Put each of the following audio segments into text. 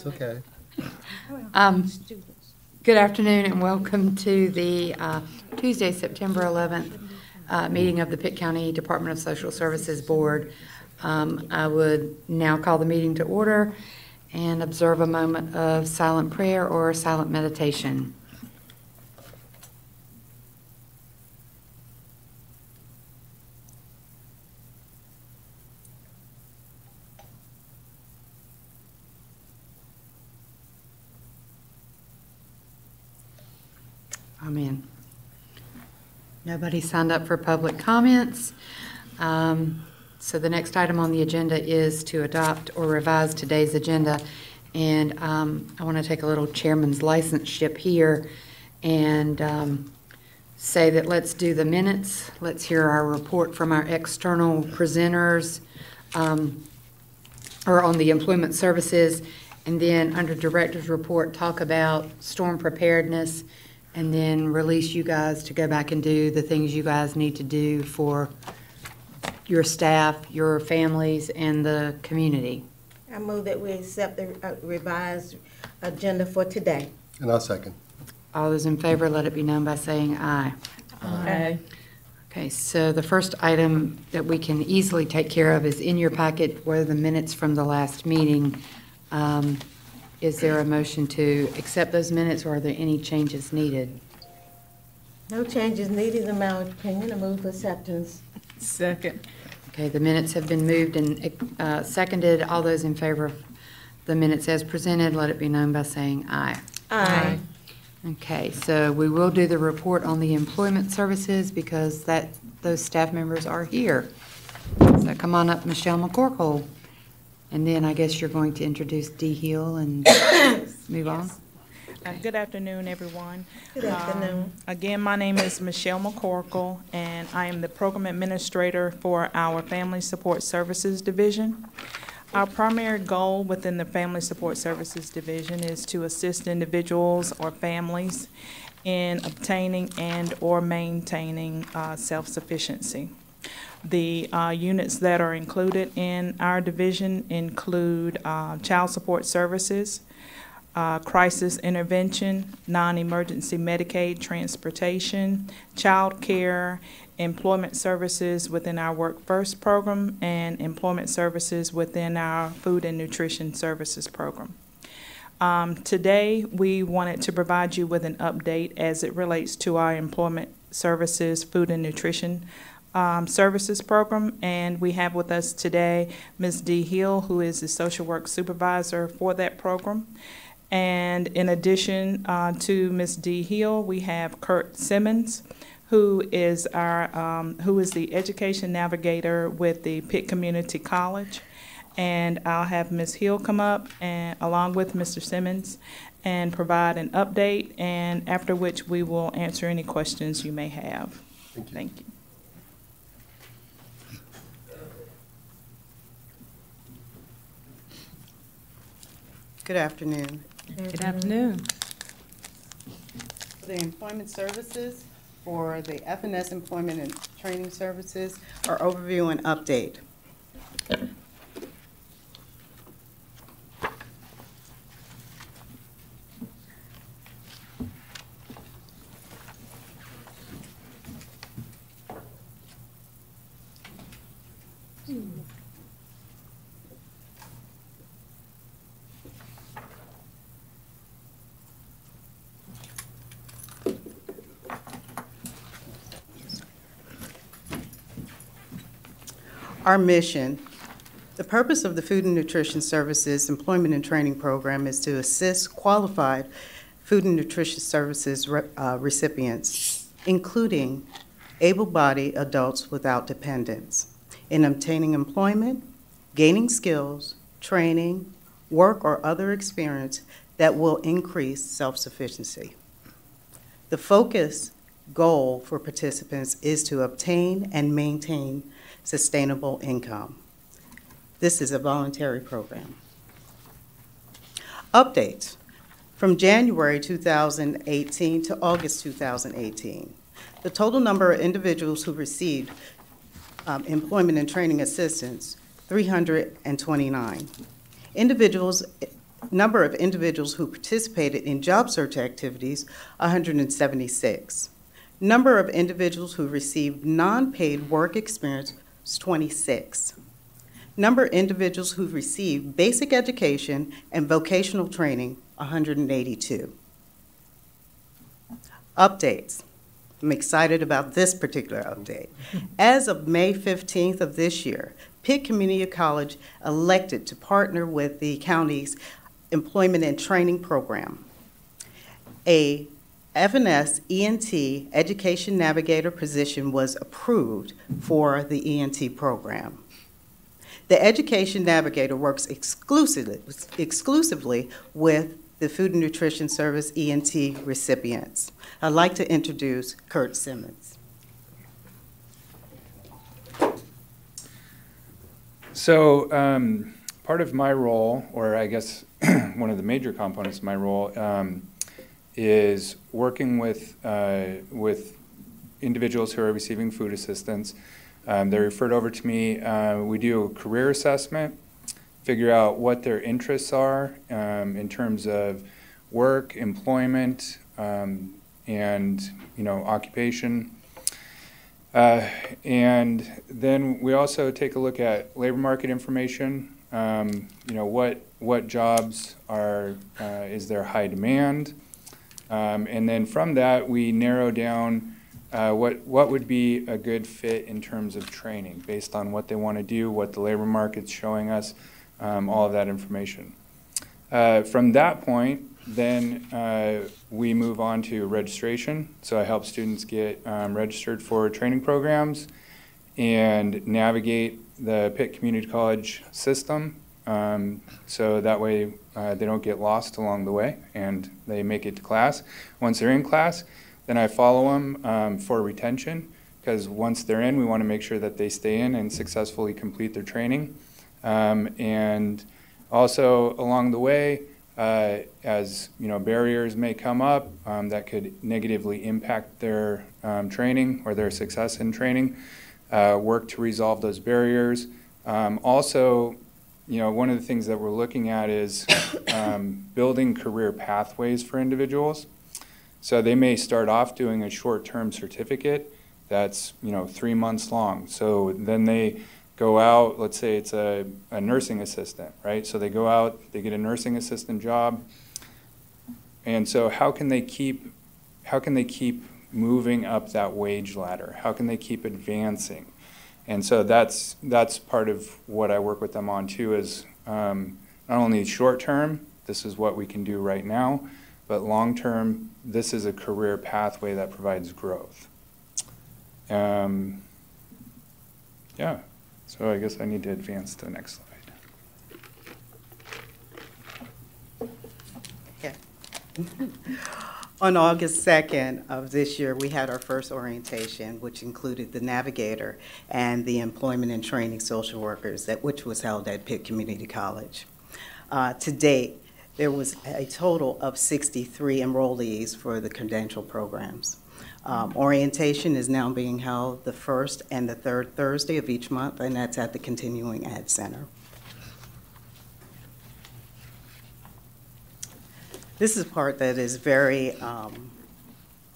It's okay. Good afternoon and welcome to the Tuesday, September 11th meeting of the Pitt County Department of Social Services Board. I would now call the meeting to order and observe a moment of silent prayer or silent meditation. Amen. Nobody signed up for public comments. So the next item on the agenda is to adopt or revise today's agenda. And I want to take a little chairman's licenseship here and say that let's do the minutes. Let's hear our report from our external presenters or on the employment services. And then under director's report, talk about storm preparedness, and then release you guys to go back and do the things you guys need to do for your staff, your families, and the community. I move that we accept the revised agenda for today. And I'll second. All those in favor, let it be known by saying aye. Aye. Okay, so the first item that we can easily take care of is in your packet were the minutes from the last meeting. Is there a motion to accept those minutes, or are there any changes needed? No changes needed in my opinion. I move for acceptance. Second. Okay, the minutes have been moved and seconded. All those in favor of the minutes as presented, let it be known by saying aye. Aye. Okay, so we will do the report on the employment services because those staff members are here. So come on up, Michelle McCorkle. And then I guess you're going to introduce Dee Hill and move on. Good afternoon, everyone. Good afternoon. Again, my name is Michelle McCorkle, and I am the Program Administrator for our Family Support Services Division. Our primary goal within the Family Support Services Division is to assist individuals or families in obtaining and or maintaining self-sufficiency. The units that are included in our division include child support services, crisis intervention, non-emergency Medicaid transportation, child care, employment services within our Work First program, and employment services within our food and nutrition services program. Today, we wanted to provide you with an update as it relates to our employment services, food and nutrition services program, and we have with us today Ms. Dee Hill, who is the social work supervisor for that program. And in addition to Ms. Dee Hill, we have Kurt Simmons, who is the education navigator with the Pitt Community College. And I'll have Ms. Hill come up and along with Mr. Simmons and provide an update, and after which we will answer any questions you may have. Thank you. Good afternoon. Good afternoon. The employment services for the FNS Employment and Training Services are overview and update. Our mission. The purpose of the Food and Nutrition Services Employment and Training Program is to assist qualified food and nutrition services recipients, including able-bodied adults without dependents, in obtaining employment, gaining skills, training, work, or other experience that will increase self-sufficiency. The focus goal for participants is to obtain and maintain sustainable income. This is a voluntary program. Updates. From January 2018 to August 2018, the total number of individuals who received employment and training assistance, 329. Individuals Number of individuals who participated in job search activities, 176. Number of individuals who received non-paid work experience was 26. Number of individuals who received basic education and vocational training, 182. Updates. I'm excited about this particular update. As of May 15th of this year, Pitt Community College elected to partner with the county's Employment and Training Program. A F&S ENT Education Navigator position was approved for the ENT program. The Education Navigator works exclusively with the Food and Nutrition Service ENT recipients. I'd like to introduce Kurt Simmons. So part of my role, or I guess one of the major components of my role, is working with individuals who are receiving food assistance. They're referred over to me. We do a career assessment, figure out what their interests are in terms of work, employment, and occupation. And then we also take a look at labor market information. What jobs is there high demand? And then from that, we narrow down what would be a good fit in terms of training based on what they want to do, what the labor market's showing us, all of that information. From that point, then we move on to registration. So I help students get registered for training programs and navigate the Pitt Community College system. So that way they don't get lost along the way and they make it to class. Once they're in class, then I follow them for retention, because once they're in, we want to make sure that they stay in and successfully complete their training. And also along the way, as barriers may come up that could negatively impact their training or their success in training, work to resolve those barriers. Also, one of the things that we're looking at is building career pathways for individuals. So they may start off doing a short-term certificate that's 3 months long. So then they go out, let's say it's a nursing assistant, right? So they go out, they get a nursing assistant job. And so how can they keep moving up that wage ladder? How can they keep advancing? And so that's part of what I work with them on too, is not only short term, this is what we can do right now, but long term, this is a career pathway that provides growth. Yeah, so I guess I need to advance to the next slide. Yeah. On August 2nd of this year, we had our first orientation, which included the Navigator and the Employment and Training Social Workers, which was held at Pitt Community College. To date, there was a total of 63 enrollees for the credential programs. Orientation is now being held the first and the third Thursday of each month, and that's at the Continuing Ed Center. This is a part that is very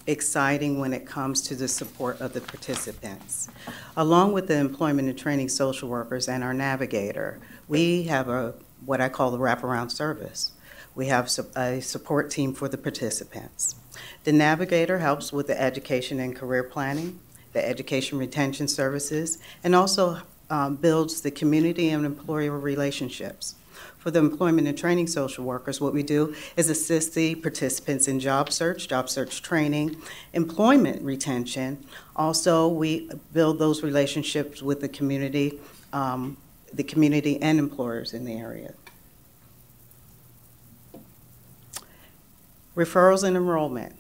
exciting when it comes to the support of the participants. Along with the Employment and Training Social Workers and our Navigator, we have what I call the wraparound service. We have a support team for the participants. The Navigator helps with the education and career planning, the education retention services, and also builds the community and employer relationships. For the Employment and Training Social Workers, what we do is assist the participants in job search training, employment retention. Also, we build those relationships with the community and employers in the area. Referrals and enrollment.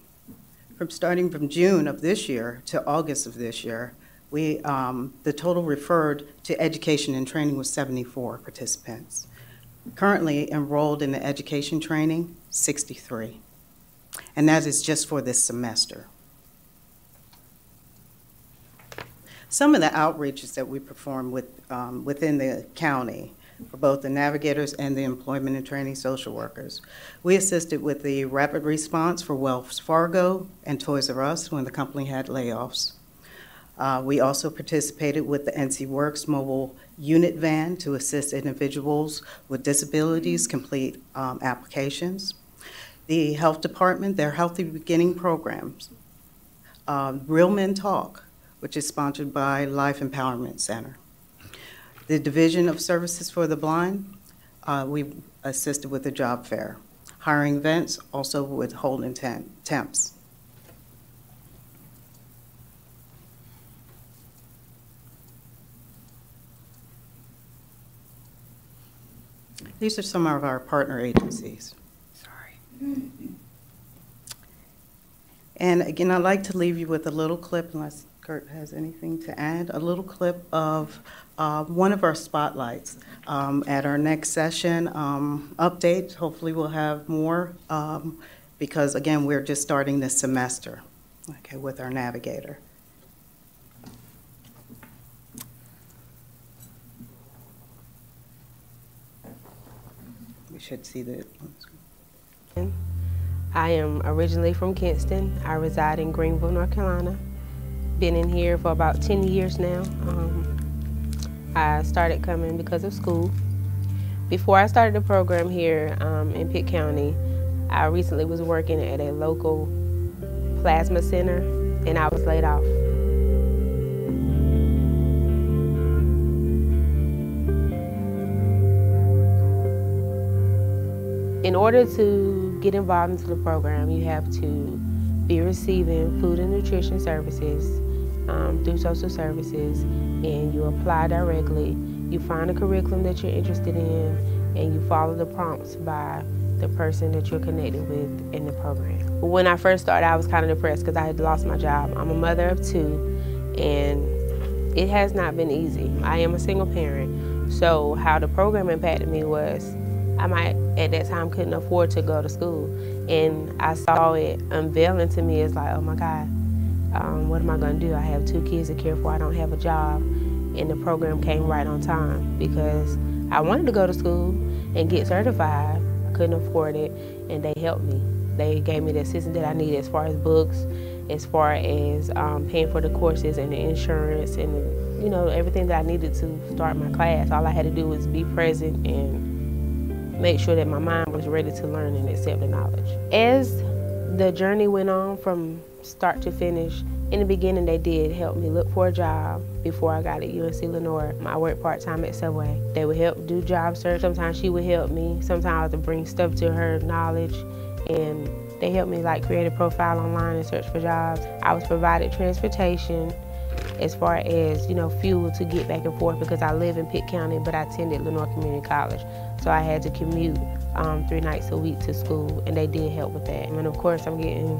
Starting from June of this year to August of this year, the total referred to education and training was 74 participants. Currently enrolled in the education training, 63. And that is just for this semester. Some of the outreaches that we perform within the county for both the navigators and the employment and training social workers. We assisted with the rapid response for Wells Fargo and Toys R Us when the company had layoffs. We also participated with the NC Works mobile unit van to assist individuals with disabilities complete applications. The health department, their Healthy Beginning programs, Real Men Talk, which is sponsored by Life Empowerment Center. The Division of Services for the Blind, we assisted with the job fair. Hiring events, also with holding temps. These are some of our partner agencies. Sorry. And again, I'd like to leave you with a little clip, unless Kurt has anything to add, a little clip of one of our spotlights. At our next session update, hopefully we'll have more, because again, we're just starting this semester, okay, with our navigator. We should see the I am originally from Kinston. I reside in Greenville, North Carolina. Been in here for about 10 years now. I started coming because of school. Before I started the program here in Pitt County, I recently was working at a local plasma center and I was laid off. In order to get involved into the program, you have to be receiving food and nutrition services through social services, and you apply directly. You find a curriculum that you're interested in, and you follow the prompts by the person that you're connected with in the program. When I first started, I was kind of depressed because I had lost my job. I'm a mother of 2, and it has not been easy. I am a single parent, so how the program impacted me was I might, at that time, couldn't afford to go to school. And I saw it unveiling to me as like, oh my God, what am I gonna do? I have 2 kids to care for, I don't have a job. And the program came right on time because I wanted to go to school and get certified. I couldn't afford it, and they helped me. They gave me the assistance that I needed as far as books, as far as paying for the courses and the insurance and everything that I needed to start my class. All I had to do was be present and make sure that my mind was ready to learn and accept the knowledge. As the journey went on from start to finish, in the beginning they did help me look for a job before I got at UNC Lenoir. I worked part-time at Subway. They would help do job search. Sometimes she would help me. Sometimes I had to bring stuff to her knowledge, and they helped me like create a profile online and search for jobs. I was provided transportation as far as, fuel to get back and forth because I live in Pitt County, but I attended Lenoir Community College. So I had to commute 3 nights a week to school, and they did help with that. And of course, I'm getting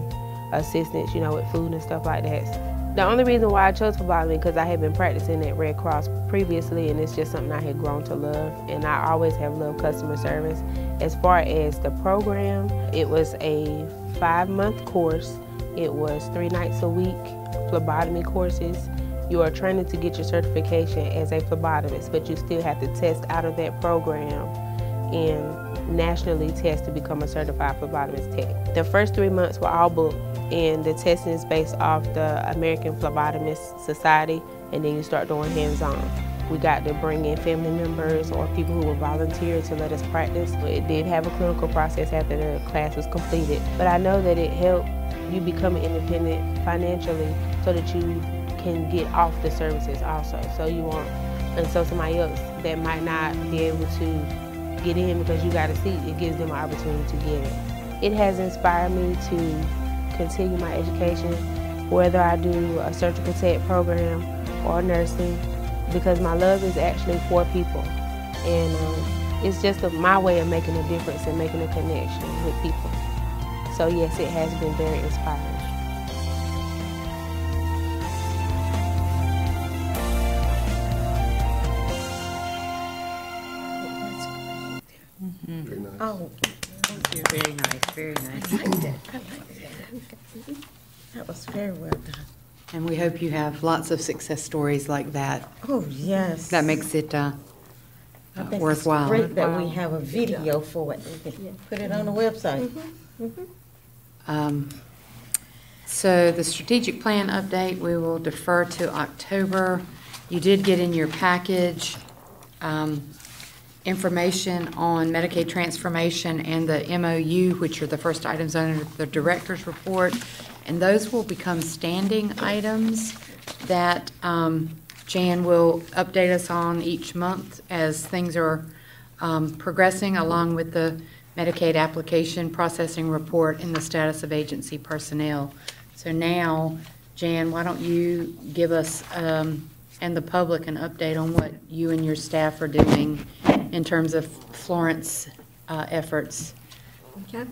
assistance, with food and stuff like that. The only reason why I chose phlebotomy because I had been practicing at Red Cross previously, and it's just something I had grown to love, and I always have loved customer service. As far as the program, it was a 5-month course. It was 3 nights a week, phlebotomy courses. You are training to get your certification as a phlebotomist, but you still have to test out of that program and nationally test to become a certified phlebotomist tech. The first 3 months were all booked, and the testing is based off the American Phlebotomist Society, and then you start doing hands-on. We got to bring in family members or people who will volunteer to let us practice. It did have a clinical process after the class was completed, but I know that it helped you become independent financially so that you can get off the services also. So somebody else that might not be able to get in because you got a seat, it gives them an opportunity to get it. It has inspired me to continue my education, whether I do a surgical tech program or nursing, because my love is actually for people. And it's just my way of making a difference and making a connection with people. So yes, it has been very inspiring. Very nice. Oh, Thank you. Very nice, very nice. I like that. That was very well done. And we hope you have lots of success stories like that. Oh, yes. That makes it I think worthwhile. It's great that we have a video for it. We can put it on the website. So the strategic plan update, we will defer to October. You did get in your package information on Medicaid transformation and the MOU, which are the first items under the director's report. And those will become standing items that Jan will update us on each month as things are progressing, along with the Medicaid application processing report and the status of agency personnel. So now, Jan, why don't you give us and the public an update on what you and your staff are doing in terms of Florence efforts? Okay.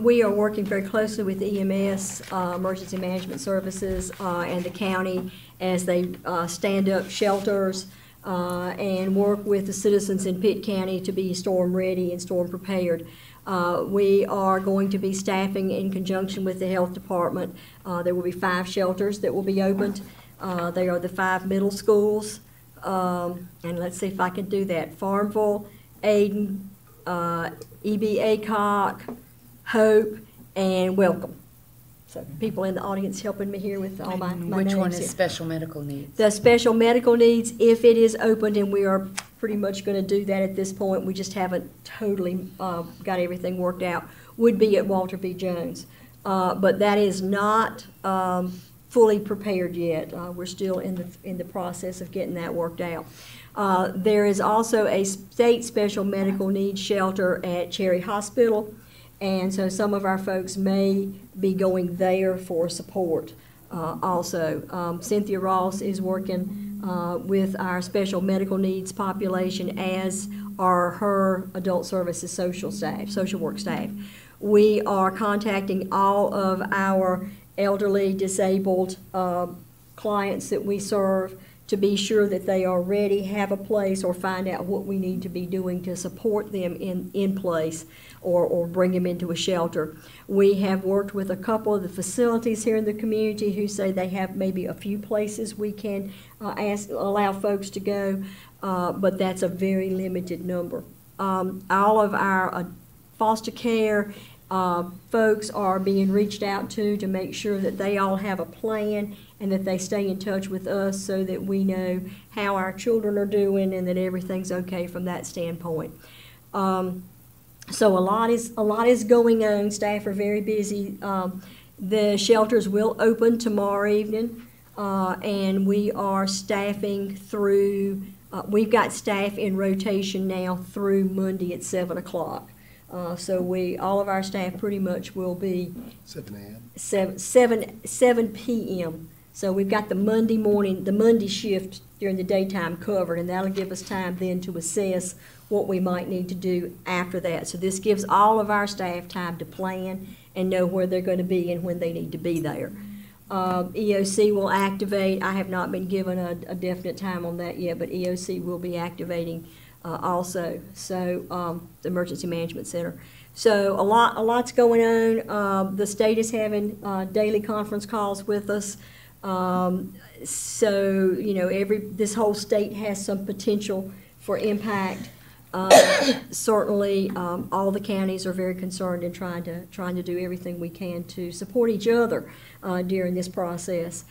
We are working very closely with EMS, Emergency Management Services, and the county as they stand up shelters and work with the citizens in Pitt County to be storm ready and storm prepared. We are going to be staffing in conjunction with the health department. There will be 5 shelters that will be opened. They are the 5 middle schools. And let's see if I can do that. Farmville, Aden, E.B. Aycock, Hope, and Welcome. So people in the audience helping me here with all my names. Which one is here. special medical needs? The special medical needs, if it is opened, and we are pretty much going to do that at this point, we just haven't totally got everything worked out, would be at Walter B. Jones. But that is not fully prepared yet. We're still in the process of getting that worked out. There is also a state special medical needs shelter at Cherry Hospital, and so some of our folks may be going there for support also. Cynthia Ross is working with our special medical needs population, as are her adult services social work staff. We are contacting all of our elderly, disabled clients that we serve to be sure that they are ready, have a place, or find out what we need to be doing to support them in place or bring them into a shelter. We have worked with a couple of the facilities here in the community who say they have maybe a few places we can allow folks to go, but that's a very limited number. All of our foster care folks are being reached out to make sure that they all have a plan and that they stay in touch with us so that we know how our children are doing and that everything's okay from that standpoint. So a lot is going on. Staff are very busy. The shelters will open tomorrow evening, and we are staffing through. We've got staff in rotation now through Monday at 7 o'clock. So all of our staff pretty much will be 7 a.m. 7 p.m. So we've got the Monday shift during the daytime covered, and that'll give us time then to assess what we might need to do after that. So this gives all of our staff time to plan and know where they're going to be and when they need to be there. EOC will activate. I have not been given a definite time on that yet, but EOC will be activating also. So the Emergency Management Center. So a lot's going on. The state is having daily conference calls with us. So you know, this whole state has some potential for impact. Certainly, all the counties are very concerned in trying to do everything we can to support each other during this process.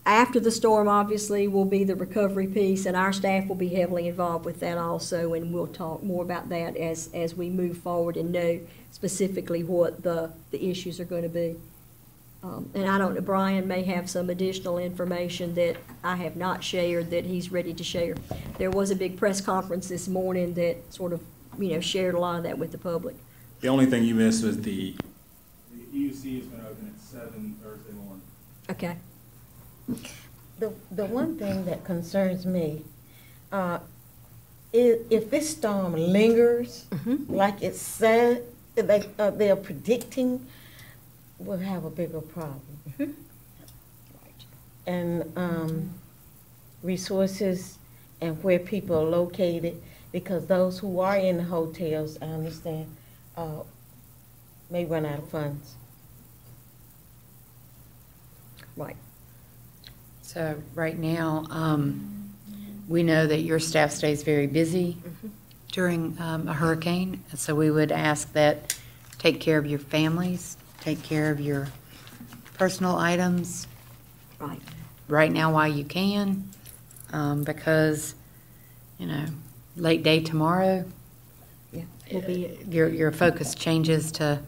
After the storm, obviously, will be the recovery piece, and our staff will be heavily involved with that also, and we'll talk more about that as we move forward and know specifically what the issues are going to be. And I don't know, Brian may have some additional information that I have not shared that he's ready to share. There was a big press conference this morning that sort of, shared a lot of that with the public. The only thing you missed was the EUC is going to open at 7 Thursday morning. Okay. The one thing that concerns me, if this storm lingers, like it said, they're predicting, we'll have a bigger problem. And resources and where people are located, because those who are in the hotels, I understand, may run out of funds. Right. So right now, We know that your staff stays very busy during a hurricane, and so we would ask that take care of your families, take care of your personal items Right. right now while you can, because, you know, late day tomorrow, Yeah, will be your focus changes to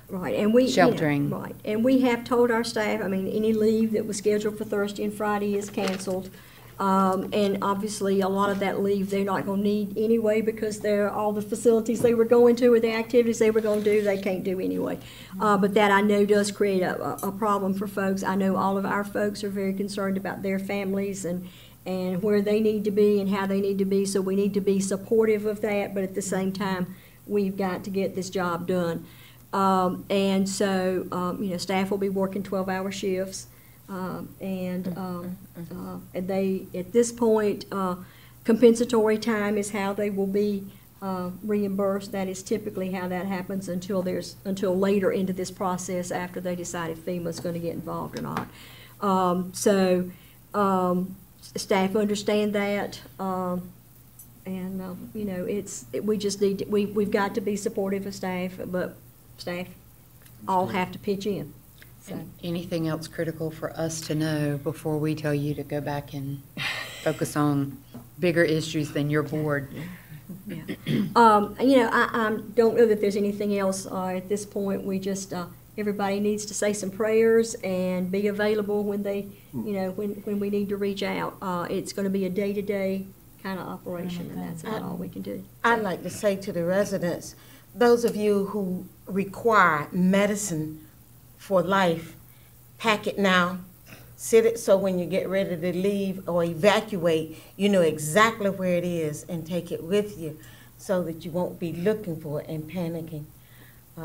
right, and we sheltering. Right, and we have told our staff. I mean, any leave that was scheduled for Thursday and Friday is canceled. And obviously, a lot of that leave they're not going to need anyway because they're all the facilities they were going to or the activities they were going to do, they can't do anyway. But that I know does create a problem for folks. I know all of our folks are very concerned about their families and where they need to be and how they need to be. So we need to be supportive of that, but at the same time, we've got to get this job done. And so, you know, staff will be working 12-hour shifts. And they, at this point, compensatory time is how they will be reimbursed. That is typically how that happens until later into this process after they decide if FEMA's going to get involved or not. Staff understand that, and you know, we just need to, we've got to be supportive of staff, but staff all have to pitch in. So. Anything else critical for us to know before we tell you to go back and focus on bigger issues than your board? Yeah. You know, I don't know that there's anything else at this point. We just, everybody needs to say some prayers and be available when they, you know, when we need to reach out. It's going to be a day-to-day kind of operation, and that's about all we can do. I'd like to say to the residents, those of you who require medicine for life, pack it now. Sit it so when you get ready to leave or evacuate, you know exactly where it is and take it with you so that you won't be looking for it and panicking.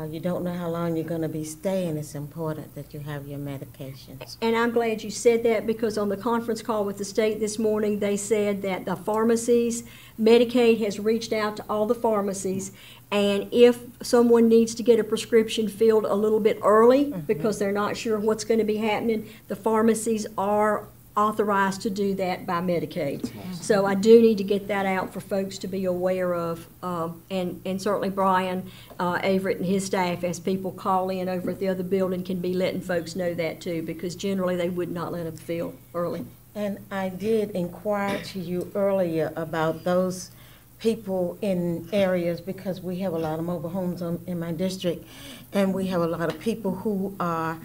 You don't know how long you're going to be staying. It's important that you have your medications. And I'm glad you said that because on the conference call with the state this morning, they said that the pharmacies, Medicaid has reached out to all the pharmacies, and if someone needs to get a prescription filled a little bit early because they're not sure what's going to be happening, the pharmacies are authorized to do that by Medicaid. So I do need to get that out for folks to be aware of, and certainly Brian Averett and his staff, as people call in over at the other building, can be letting folks know that too, because generally they would not let them fill early. And I did inquire to you earlier about those people in areas, because we have a lot of mobile homes in my district, and we have a lot of people who are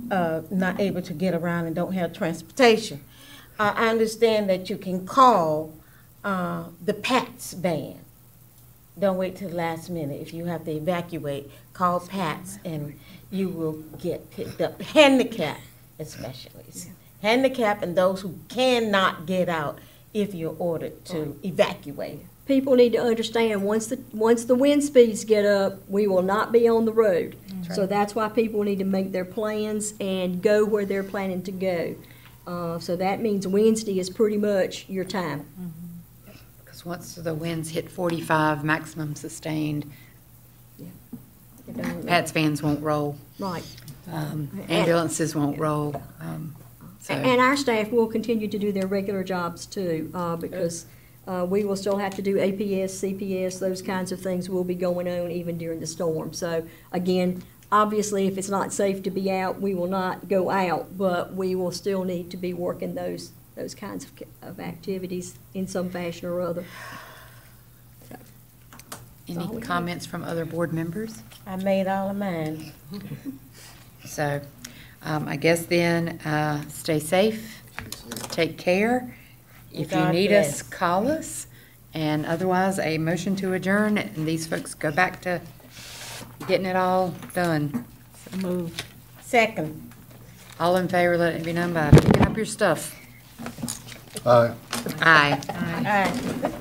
not able to get around and don't have transportation. I understand that you can call the PATS van. Don't wait till the last minute. If you have to evacuate, call PATS and you will get picked up. Handicap especially. Handicap and those who cannot get out if you're ordered to evacuate. People need to understand, once the wind speeds get up, we will not be on the road. Right. So that's why people need to make their plans and go where they're planning to go. So that means Wednesday is pretty much your time. Because once the winds hit 45 maximum sustained, PATS vans won't roll. Right. Ambulances won't roll. And our staff will continue to do their regular jobs too, because we will still have to do APS, CPS, those kinds of things will be going on even during the storm. So again, obviously if it's not safe to be out, we will not go out, but we will still need to be working those kinds of activities in some fashion or other. So, any comments from other board members? I made all of mine. So I guess then stay safe, take care. If you need us, call us. And otherwise, a motion to adjourn, and these folks go back to getting it all done. So moved. Second. All in favor, let it be known by picking up your stuff. Aye. Aye. Aye.